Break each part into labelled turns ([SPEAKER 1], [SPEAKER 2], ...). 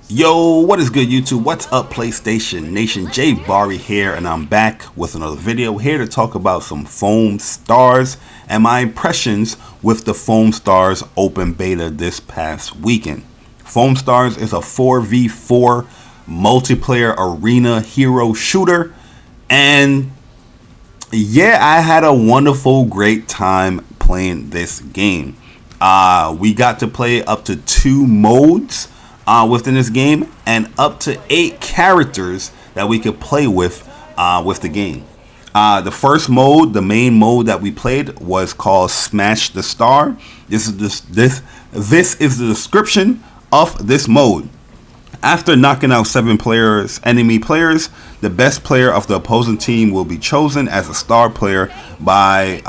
[SPEAKER 1] Yo, what is good YouTube? What's up PlayStation Nation? Jay Barry here, and I'm back with another video here to talk about some Foam Stars and my impressions with the Foam Stars open beta this past weekend. Foam Stars is a 4v4 multiplayer arena hero shooter, and yeah, I had a wonderful, great time playing this game. We got to play up to 2 modes within this game, and up to 8 characters that we could play with the game. The first mode, the main mode that we played, was called Smash the Star. This is the description of this mode. After knocking out 7 enemy players, the best player of the opposing team will be chosen as a star player by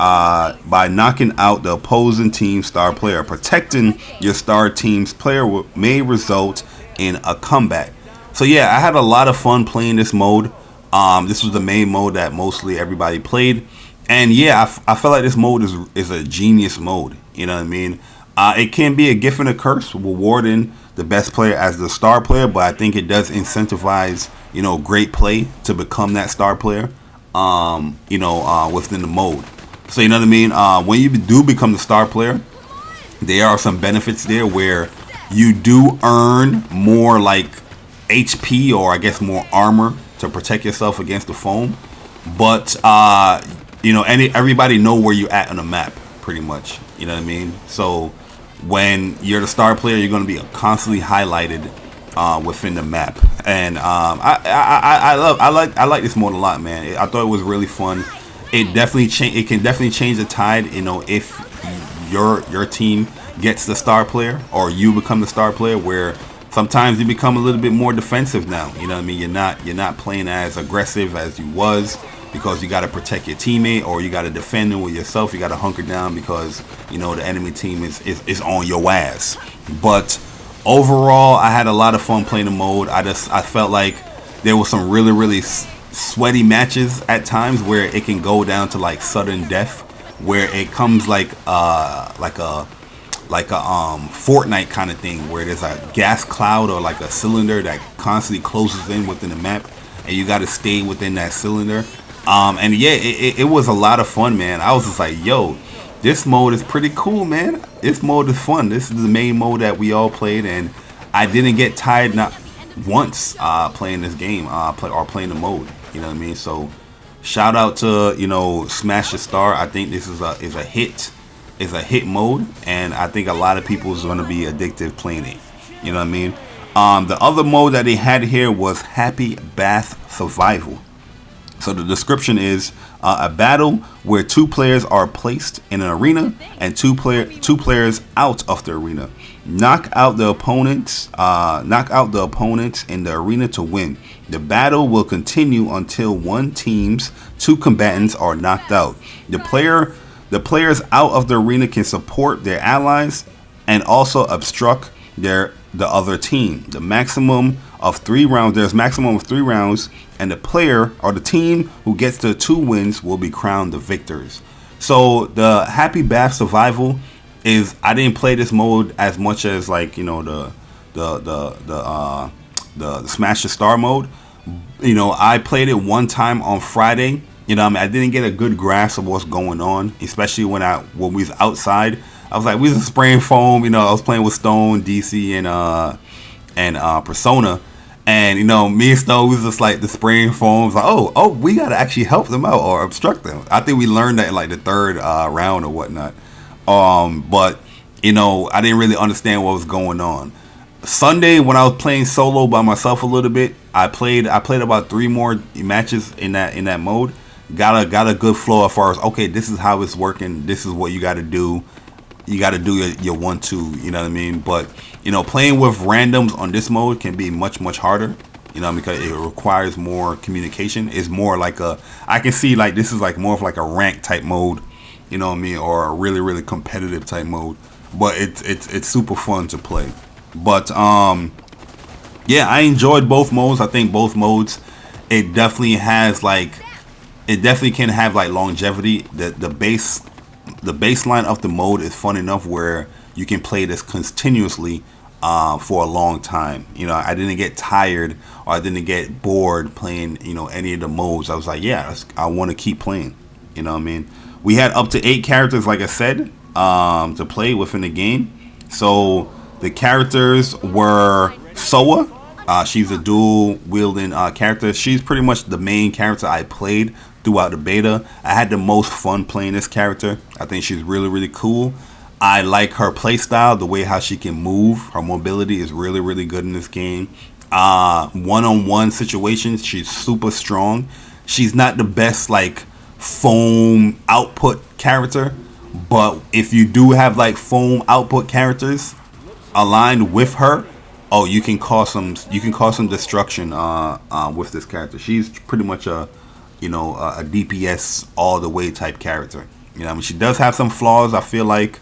[SPEAKER 1] knocking out the opposing team's star player. Protecting your star team's player may result in a comeback. So yeah, I had a lot of fun playing this mode. This was the main mode that mostly everybody played, and yeah, I feel like this mode is a genius mode. You know what I mean? It can be a gift and a curse, rewarding the best player as the star player, but I think it does incentivize, great play to become that star player, within the mode. So you know what I mean? When you do become the star player, there are some benefits there where you do earn more like HP, or I guess more armor, to protect yourself against the foam. But everybody know where you're at on the map, pretty much. You know what I mean? So when you're the star player, you're going to be constantly highlighted within the map, and I like this mode a lot, man. I thought it was really fun. It can definitely change the tide. If your team gets the star player, or you become the star player, where sometimes you become a little bit more defensive now. You know what I mean? You're not playing as aggressive as you was, because you got to protect your teammate, or you got to defend it with yourself. You got to hunker down because the enemy team is on your ass. But overall, I had a lot of fun playing the mode. I felt like there was some really sweaty matches at times where it can go down to like sudden death, where it comes like a Fortnite kind of thing, where there's a gas cloud or like a cylinder that constantly closes in within the map, and you got to stay within that cylinder. And yeah, it was a lot of fun, man. I was just like, yo, this mode is pretty cool, man. This mode is fun. This is the main mode that we all played, and I didn't get tired not once playing this game, playing the mode. You know what I mean? So shout out to Smash the Star. I think this is a hit. It's a hit mode, and I think a lot of people is going to be addicted playing it. You know what I mean? The other mode that they had here was Happy Bath Survival. So the description is a battle where 2 players are placed in an arena, and two players out of the arena. Knock out the opponents in the arena to win. The battle will continue until one team's 2 combatants are knocked out. The players out of the arena can support their allies and also obstruct the other team. There's maximum of 3 rounds, and the player or the team who gets the 2 wins will be crowned the victors. So the Happy Bath Survival is, I didn't play this mode as much as like the Smash the Star mode. I played it one time on Friday. I didn't get a good grasp of what's going on, especially when we was outside. I was like, we was spraying foam. I was playing with Stone, DC, and Persona, and me and Stone was just like the spraying foam. Was like, oh, we gotta actually help them out or obstruct them. I think we learned that in like the 3rd round or whatnot. But I didn't really understand what was going on. Sunday, when I was playing solo by myself a little bit, I played about 3 more matches in that mode. Got a good flow as far as, okay, this is how it's working. This is what you got to do. You got to do your 1-2. You know what I mean? But playing with randoms on this mode can be much harder. Because it requires more communication. It's more like I can see like this is like more of like a rank type mode. You know what I mean? Or a really competitive type mode. But it's super fun to play. But yeah, I enjoyed both modes. I think both modes, it definitely can have like longevity. The baseline of the mode is fun enough where you can play this continuously for a long time. You know, I didn't get tired or I didn't get bored playing, you know, any of the modes. I was like, yeah, I want to keep playing. You know what I mean? We had up to 8 characters, like I said, to play within the game. So the characters were Soa. She's a dual wielding character. She's pretty much the main character I played throughout the beta. I had the most fun playing this character. I think she's really, really cool. I like her playstyle, the way how she can move. Her mobility is really, really good in this game. One-on-one situations, she's super strong. She's not the best like foam output character, but if you do have like foam output characters aligned with her, oh, you can cause some destruction with this character. She's pretty much a DPS all the way type character. You know, I mean, she does have some flaws. I feel like,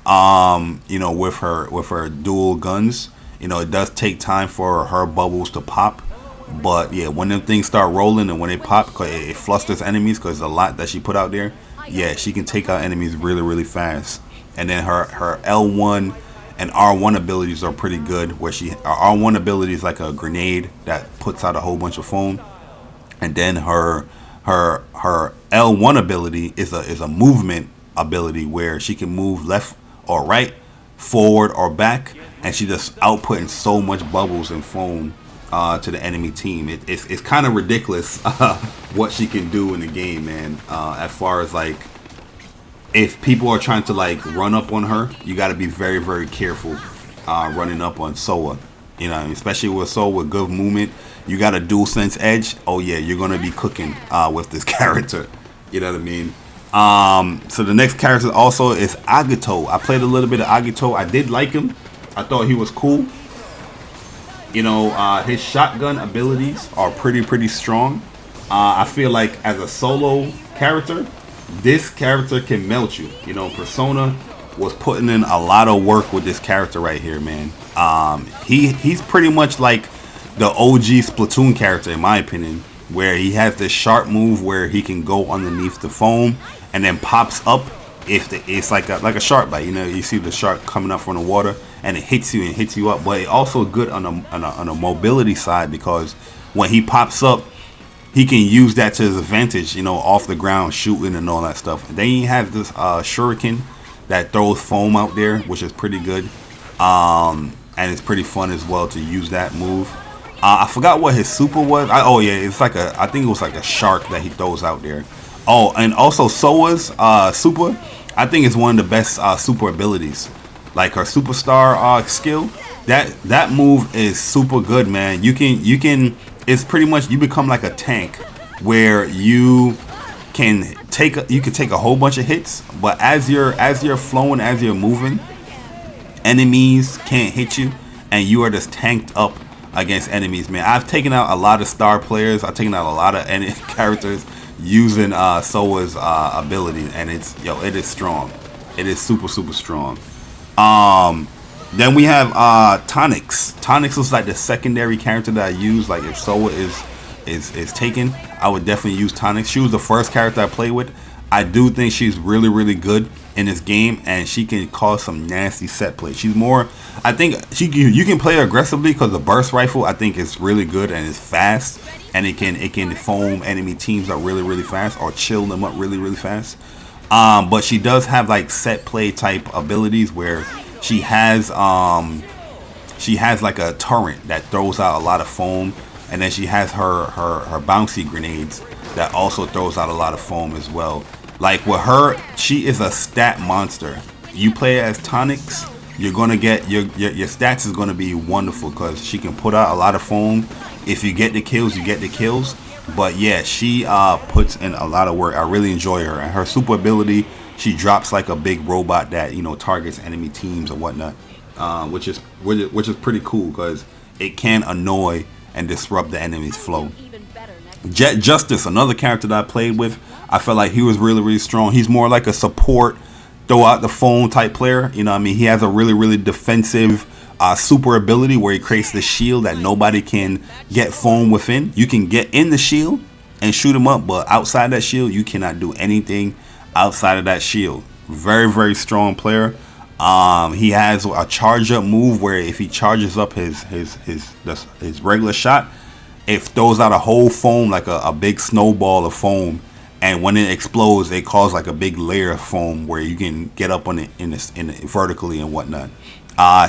[SPEAKER 1] with her dual guns, you know, it does take time for her bubbles to pop. But yeah, when them things start rolling and when they pop, cause it flusters enemies because a lot that she put out there. Yeah, she can take out enemies really, really fast. And then her L1 and R1 abilities are pretty good. Where her R1 ability is like a grenade that puts out a whole bunch of foam, and then her L1 ability is a movement ability where she can move left or right, forward or back, and she just outputting so much bubbles and foam to the enemy team. It's kind of ridiculous what she can do in the game, man. As far as like, if people are trying to like run up on her, you got to be very, very careful running up on Soa. You know, especially with Soa with good movement, you got a dual sense edge. Oh yeah, you're gonna be cooking with this character. You know what I mean? So the next character also is Agito. I played a little bit of Agito. I did like him. I thought he was cool. You know, his shotgun abilities are pretty strong. I feel like as a solo character, this character can melt you. You know, Persona was putting in a lot of work with this character right here, man. He's pretty much like the OG SPLATOON character, in my opinion, where he has this sharp move where he can go underneath the foam and then pops up if it's like a shark bite. You know, you see the shark coming up from the water and it hits you up. But it also good on a mobility side, because when he pops up, he can use that to his advantage, you know, off the ground, shooting and all that stuff. And then he has this shuriken that throws foam out there, which is pretty good. And it's pretty fun as well to use that move. I forgot what his super was. It's like I think it was like a shark that he throws out there. Oh, and also Soa's super, I think it's one of the best super abilities. Like her superstar skill, that move is super good, man. You can it's pretty much, you become like a tank where you can take a whole bunch of hits, but as you're flowing, as you're moving, enemies can't hit you, and you are just tanked up against enemies, man. I've taken out a lot of star players. I've taken out a lot of characters using Soa's ability, and it is strong. It is super strong. Then we have Tonics. Tonics was like the secondary character that I use. Like if Soa is taken, I would definitely use Tonics. She was the first character I played with. I do think she's really good in this game, and she can cause some nasty set play. She's more, I think you can play her aggressively because the burst rifle, I think, is really good and it's fast, and it can foam enemy teams up really fast or chill them up really fast. But she does have like set play type abilities where she has like a torrent that throws out a lot of foam, and then she has her bouncy grenades that also throws out a lot of foam as well. Like with her, she is a stat monster. You play as Tonics, you're gonna get your stats is gonna be wonderful because she can put out a lot of foam. If you get the kills, you get the kills. But yeah, she puts in a lot of work. I really enjoy her, and her super ability, she drops like a big robot that, you know, targets enemy teams or whatnot, which is pretty cool because it can annoy and disrupt the enemy's flow. Jet Justice, another character that I played with, I felt like he was really strong. He's more like a support, throw out the phone type player. You know what I mean? He has a really defensive super ability where he creates the shield that nobody can get foam within. You can get in the shield and shoot him up, but outside that shield, you cannot do anything outside of that shield. Very strong player. He has a charge up move where if he charges up his regular shot, it throws out a whole foam, like a big snowball of foam, and when it explodes, it causes like a big layer of foam where you can get up on it in vertically and whatnot.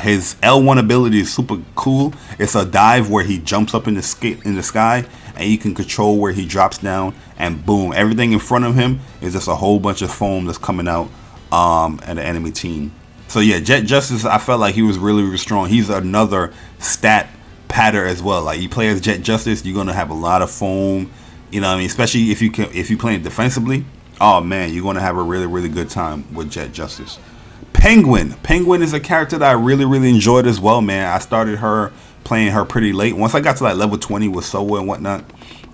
[SPEAKER 1] His L1 ability is super cool. It's a dive where he jumps up in the sky, and you can control where he drops down, and boom, everything in front of him is just a whole bunch of foam that's coming out at the enemy team. So yeah, Jet Justice, I felt like he was really, really strong. He's another stat patter as well. Like you play as Jet Justice, you're gonna have a lot of foam. You know what I mean? Especially if you play it defensively. Oh man, you're gonna have a really, really good time with Jet Justice. Penguin is a character that I really, really enjoyed as well, man. I started playing her pretty late. Once I got to like level 20 with Soa and whatnot,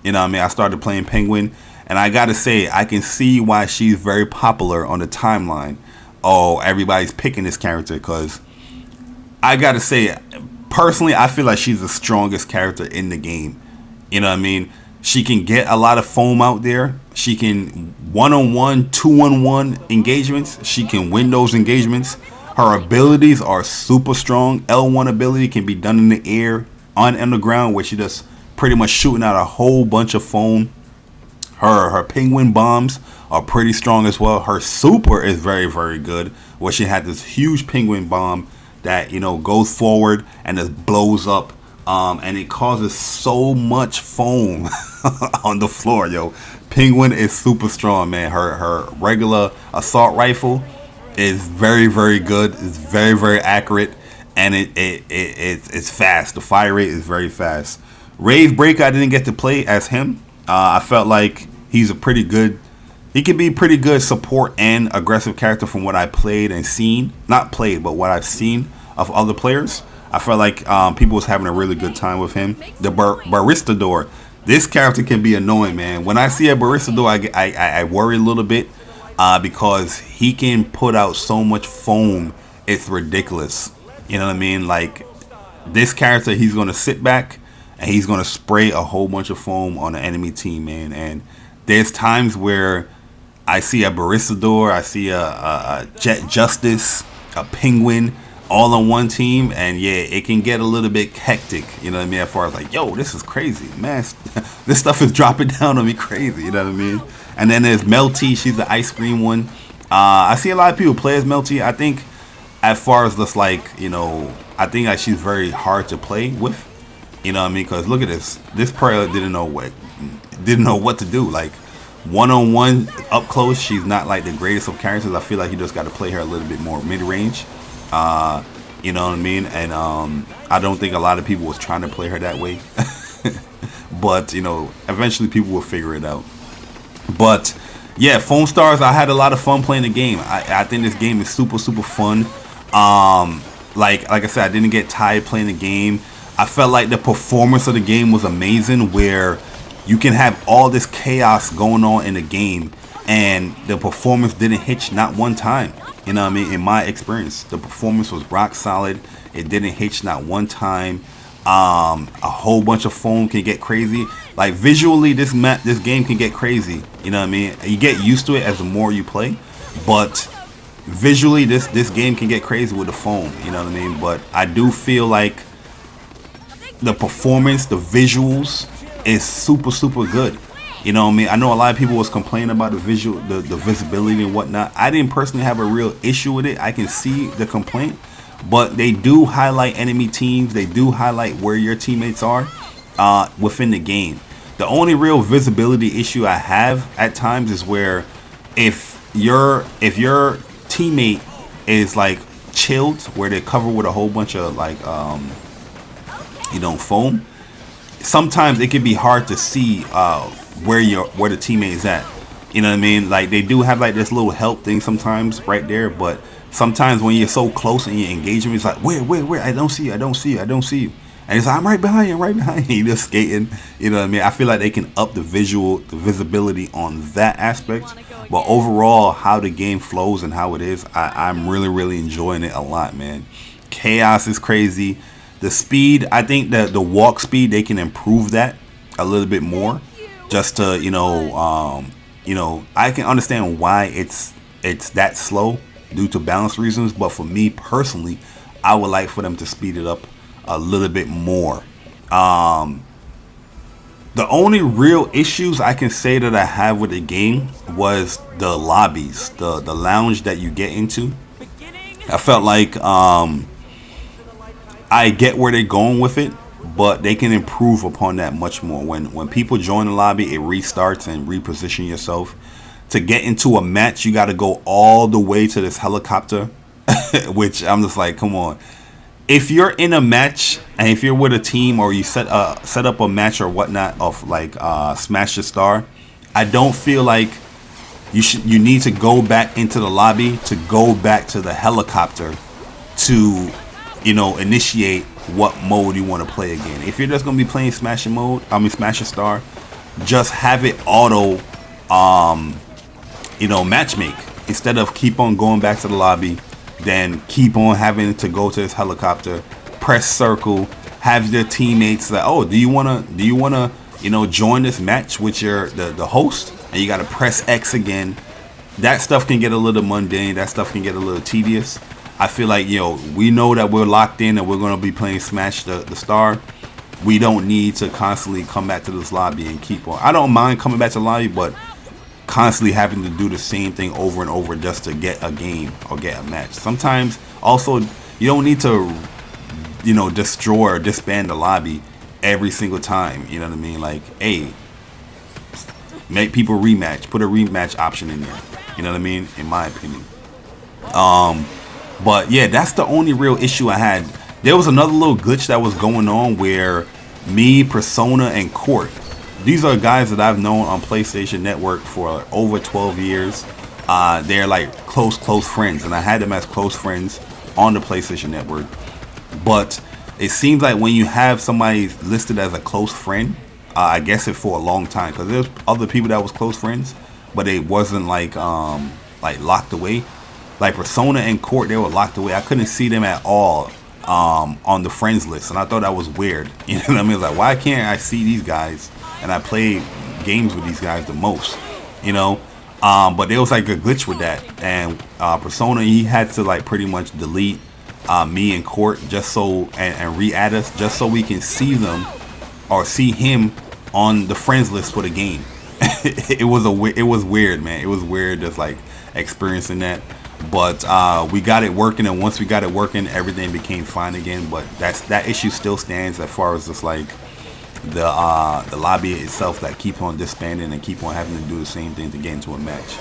[SPEAKER 1] you know what I mean, I started playing Penguin, and I gotta say, I can see why she's very popular on the timeline. Oh, everybody's picking this character, because I gotta say, personally, I feel like she's the strongest character in the game. You know what I mean? She can get a lot of foam out there. She can 1-on-1, 2-on-1 engagements. She can win those engagements. Her abilities are super strong. L1 ability can be done in the air, on the ground, where she just pretty much shooting out a whole bunch of foam. Her penguin bombs are pretty strong as well. Her super is very, very good, where she had this huge penguin bomb that, you know, goes forward and just blows up. And it causes so much foam on the floor, yo. Penguin is super strong, man. Her regular assault rifle is very, very good. It's very, very accurate, and it's fast. The fire rate is very fast. Rave Breaker, I didn't get to play as him. I felt like he's he can be pretty good support and aggressive character from what I played and seen. Not played, but what I've seen of other players. I felt like people was having a really good time with him. The Baristador. This character can be annoying, man. When I see a Baristador, I worry a little bit because he can put out so much foam. It's ridiculous. You know what I mean? Like, this character, he's going to sit back and he's going to spray a whole bunch of foam on the enemy team, man. And there's times where I see a Baristador, I see a Jet Justice, a Penguin, all on one team, and yeah, it can get a little bit hectic, you know what I mean, as far as like, yo, this is crazy, man. This stuff is dropping down on me crazy, you know what I mean? And then there's Melty, she's the ice cream one. I see a lot of people play as Melty. I think as far as this, like, you know, I think like she's very hard to play with, you know what I mean? Because look at this player didn't know what to do. Like, 1-on-1 up close, she's not like the greatest of characters. I feel like you just got to play her a little bit more mid-range. You know what I mean? And I don't think a lot of people was trying to play her that way. But, you know, eventually people will figure it out. But yeah, FOAMSTARS, I had a lot of fun playing the game. I think this game is super, super fun. Like I said, I didn't get tired playing the game. I felt like the performance of the game was amazing, where you can have all this chaos going on in the game and the performance didn't hitch not one time. You know what I mean? In my experience, the performance was rock solid. It didn't hitch not one time. A whole bunch of foam can get crazy. Like, visually, this game can get crazy. You know what I mean? You get used to it as the more you play, but visually, this game can get crazy with the foam. You know what I mean? But I do feel like the performance, the visuals, is super, super good. You know what I mean? I know a lot of people was complaining about the visibility and whatnot. I didn't personally have a real issue with it. I can see the complaint, but they do highlight enemy teams. They do highlight where your teammates are within the game. The only real visibility issue I have at times is where if your teammate is like chilled, where they're covered with a whole bunch of like you know, foam, sometimes it can be hard to see where the teammate is at. You know what I mean? Like, they do have like this little help thing sometimes right there, but sometimes when you're so close in your engagement, it's like, where? I don't see you. And it's like, I'm right behind you. You're just skating. You know what I mean? I feel like they can up the visibility on that aspect. But overall, how the game flows and how it is, I'm really, really enjoying it a lot, man. Chaos is crazy. The speed, I think that the walk speed, they can improve that a little bit more, just to, you know, I can understand why it's that slow, due to balance reasons. But for me personally, I would like for them to speed it up a little bit more. The only real issues I can say that I have with the game was the lobbies, the lounge that you get into. I felt like I get where they're going with it, but they can improve upon that much more. When people join the lobby, it restarts and reposition yourself. To get into a match, you got to go all the way to this helicopter, which I'm just like, come on. If you're in a match and if you're with a team or you set up a match or whatnot of like Smash the Star, I don't feel like you need to go back into the lobby to go back to the helicopter to, you know, initiate what mode you want to play again. If you're just gonna be playing Smash the Star, just have it auto, you know, matchmake instead of keep on going back to the lobby. Then keep on having to go to this helicopter, press circle, have your teammates like, oh, do you wanna, you know, join this match with the host, and you gotta press X again. That stuff can get a little mundane. That stuff can get a little tedious. I feel like, yo, we know that we're locked in and we're gonna be playing Smash the Star. We don't need to constantly come back to this lobby and keep on. I don't mind coming back to the lobby, but constantly having to do the same thing over and over just to get a game or get a match. Sometimes also you don't need to, you know, destroy or disband the lobby every single time. You know what I mean? Like, hey, make people rematch, put a rematch option in there. You know what I mean? In my opinion. But yeah, that's the only real issue I had. There was another little glitch that was going on where me, Persona, and Court, these are guys that I've known on PlayStation Network for over 12 years. They're like close friends, and I had them as close friends on the PlayStation Network. But it seems like when you have somebody listed as a close friend, I guess it for a long time, because there's other people that was close friends, but it wasn't like locked away. Like Persona and Court, they were locked away. I couldn't see them at all on the friends list, and I thought that was weird. You know what I mean? Like, why can't I see these guys? And I play games with these guys the most, you know. But there was like a glitch with that, and Persona, he had to like pretty much delete me and Court just so and re-add us just so we can see them or see him on the friends list for the game. It was weird, man. It was weird just like experiencing that. But we got it working, and once we got it working, everything became fine again. But that issue still stands as far as just like the lobby itself that keep on disbanding and keep on having to do the same thing to get into a match.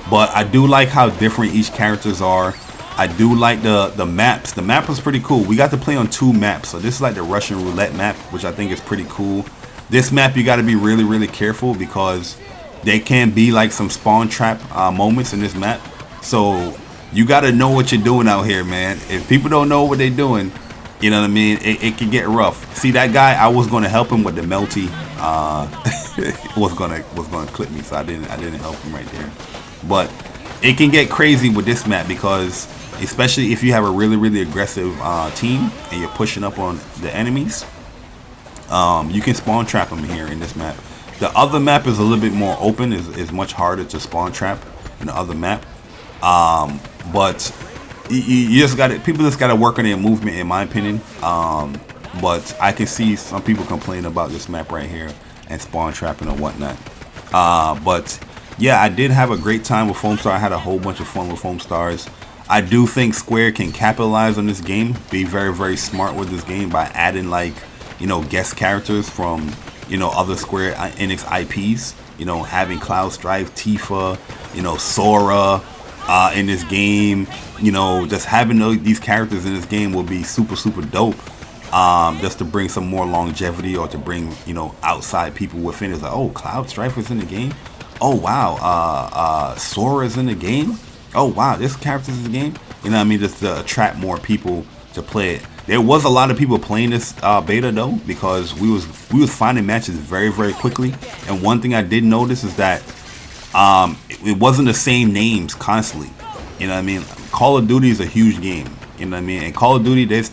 [SPEAKER 1] But I do like how different each characters are. I do like the maps. The map was pretty cool. We got to play on 2 maps. So this is like the Russian roulette map, which I think is pretty cool. This map you got to be really careful because there can be like some spawn trap moments in this map. So you got to know what you're doing out here, man. If people don't know what they're doing, you know what I mean, it can get rough. See that guy, I was going to help him with the melty. was gonna clip me, so I didn't help him right there. But it can get crazy with this map because, especially if you have a really aggressive team and you're pushing up on the enemies, you can spawn trap them here in this map. The other map is a little bit more open. Is much harder to spawn trap in the other map. But you just got it. People just got to work on their movement, in my opinion. But I can see some people complaining about this map right here and spawn trapping or whatnot. But yeah, I did have a great time with FOAMSTARS. I had a whole bunch of fun with FOAMSTARS. I do think Square can capitalize on this game, be very smart with this game by adding, like, you know, guest characters from, you know, other Square Enix IPs. You know, having Cloud Strife, Tifa, you know, Sora in this game. You know, just having these characters in this game will be super dope. Just to bring some more longevity, or to bring, you know, outside people within. It's like, oh, Cloud Strife is in the game. Oh wow, Sora is in the game. Oh wow, this character's in the game. You know what I mean? Just to attract more people to play it. There was a lot of people playing this beta though, because we was finding matches very quickly. And one thing I did notice is that it wasn't the same names constantly. You know what I mean? Call of Duty is a huge game. You know what I mean? And Call of Duty, there's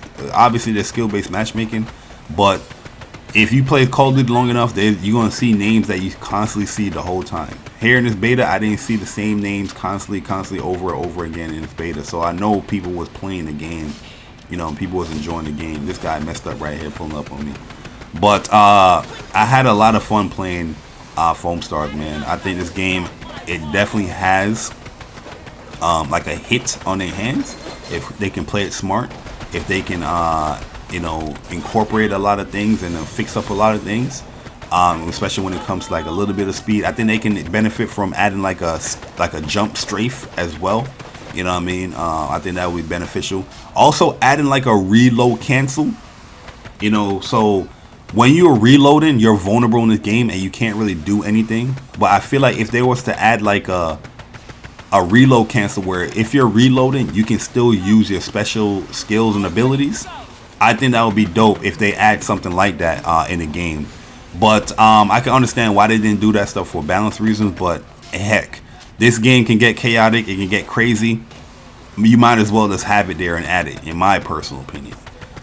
[SPEAKER 1] skill-based matchmaking, but if you play Call of Duty long enough, you're gonna see names that you constantly see the whole time. here in this beta, I didn't see the same names constantly over and over again in this beta. So I know people was playing the game, you know, and people was enjoying the game. This guy messed up right here, pulling up on me. But I had a lot of fun playing FOAMSTARS, man. I think this game, it definitely has like a hit on their hands if they can play it smart, if they can you know, incorporate a lot of things and fix up a lot of things, especially when it comes to like a little bit of speed. I think they can benefit from adding like a jump strafe as well, you know what I mean. I think that would be beneficial. Also adding like a reload cancel, you know, so when you're reloading, you're vulnerable in this game and you can't really do anything. But I feel like if there was to add like a reload cancel where if you're reloading, you can still use your special skills and abilities, I think that would be dope if they add something like that in the game. But I can understand why they didn't do that stuff for balance reasons. But heck, this game can get chaotic. It can get crazy. You might as well just have it there and add it, in my personal opinion.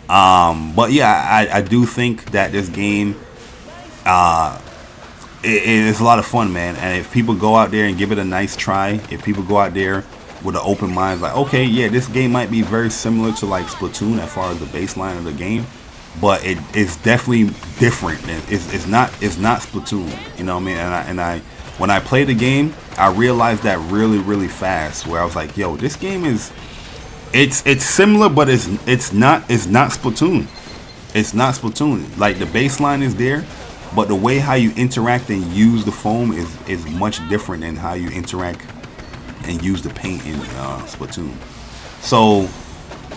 [SPEAKER 1] But yeah, I do think that this game it is a lot of fun, man. And if people go out there and give it a nice try, if people go out there with an open mind, like, okay, yeah, this game might be very similar to like Splatoon as far as the baseline of the game, but it's definitely different. It's not Splatoon, you know what I mean? And I when I played the game, I realized that really fast, where I was like, yo, this game is it's similar, but it's not Splatoon. It's not Splatoon. Like the baseline is there, but the way how you interact and use the foam is much different than how you interact and use the paint in Splatoon. So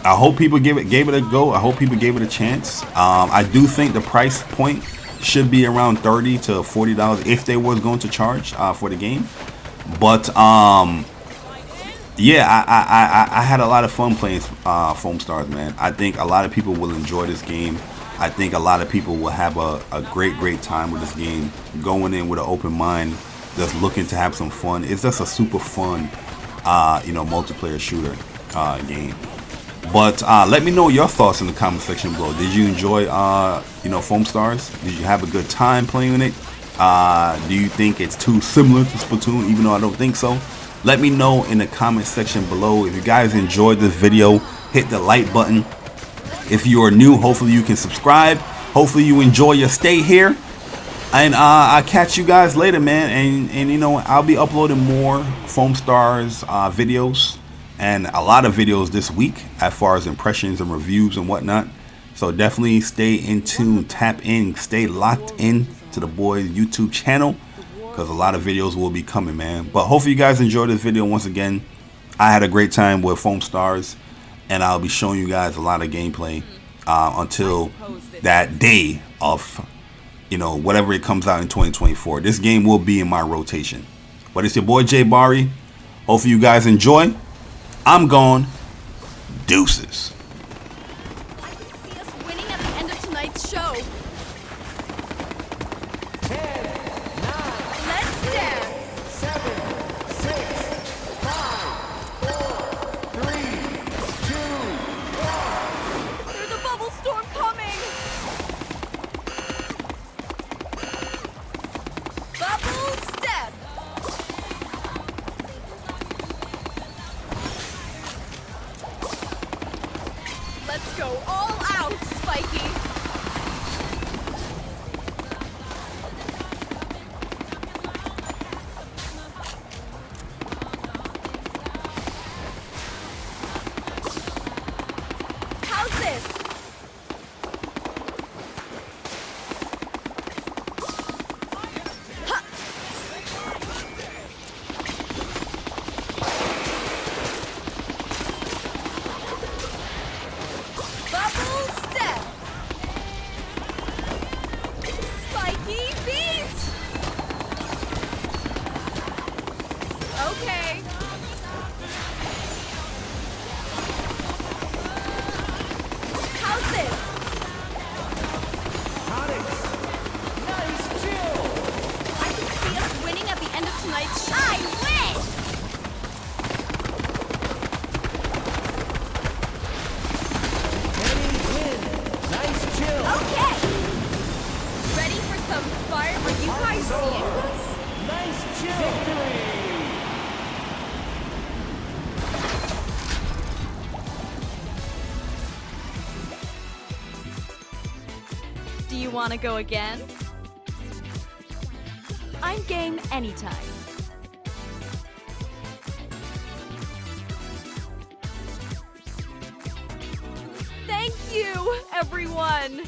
[SPEAKER 1] I hope people gave it a go. I hope people gave it a chance. I do think the price point should be around $30 to $40 if they was going to charge for the game. But yeah, I had a lot of fun playing FOAMSTARS, man. I think a lot of people will enjoy this game. I think a lot of people will have a great time with this game, going in with an open mind, just looking to have some fun. It's just a super fun, you know, multiplayer shooter game. But let me know your thoughts in the comment section below. Did you enjoy, you know, FOAMSTARS? Did you have a good time playing it? Do you think it's too similar to Splatoon, even though I don't think so? Let me know in the comment section below. If you guys enjoyed this video, hit the like button. If you are new, hopefully you can subscribe. Hopefully you enjoy your stay here. And I'll catch you guys later, man. And you know, I'll be uploading more FOAMSTARS videos and a lot of videos this week as far as impressions and reviews and whatnot. So definitely stay in tune, tap in, stay locked in to the boys YouTube channel, because a lot of videos will be coming, man. But hopefully you guys enjoyed this video. Once again, I had a great time with FOAMSTARS, and I'll be showing you guys a lot of gameplay until that day of, you know, whatever it comes out in 2024. This game will be in my rotation. But it's your boy Jay Bari. Hopefully you guys enjoy. I'm gone. Deuces.
[SPEAKER 2] I can see us winning at the end of tonight's show.
[SPEAKER 3] 10, 9,
[SPEAKER 2] Let's dance.
[SPEAKER 3] 7, 6, 5, 4, 3, 2, 1.
[SPEAKER 2] There's a bubble storm coming. Bubble step. Let's go all out, Spiky. How's this? Ha! Bubble step. Spiky beat. Okay. How's this?
[SPEAKER 3] Nice chill.
[SPEAKER 2] I can see us winning at the end of tonight's show. I win!
[SPEAKER 3] Kenny win. Nice chill.
[SPEAKER 2] Okay. Ready for some fire? Are you guys seeing this?
[SPEAKER 3] Nice chill. Victory.
[SPEAKER 2] Do you want to go again? I'm game anytime. Thank you, everyone!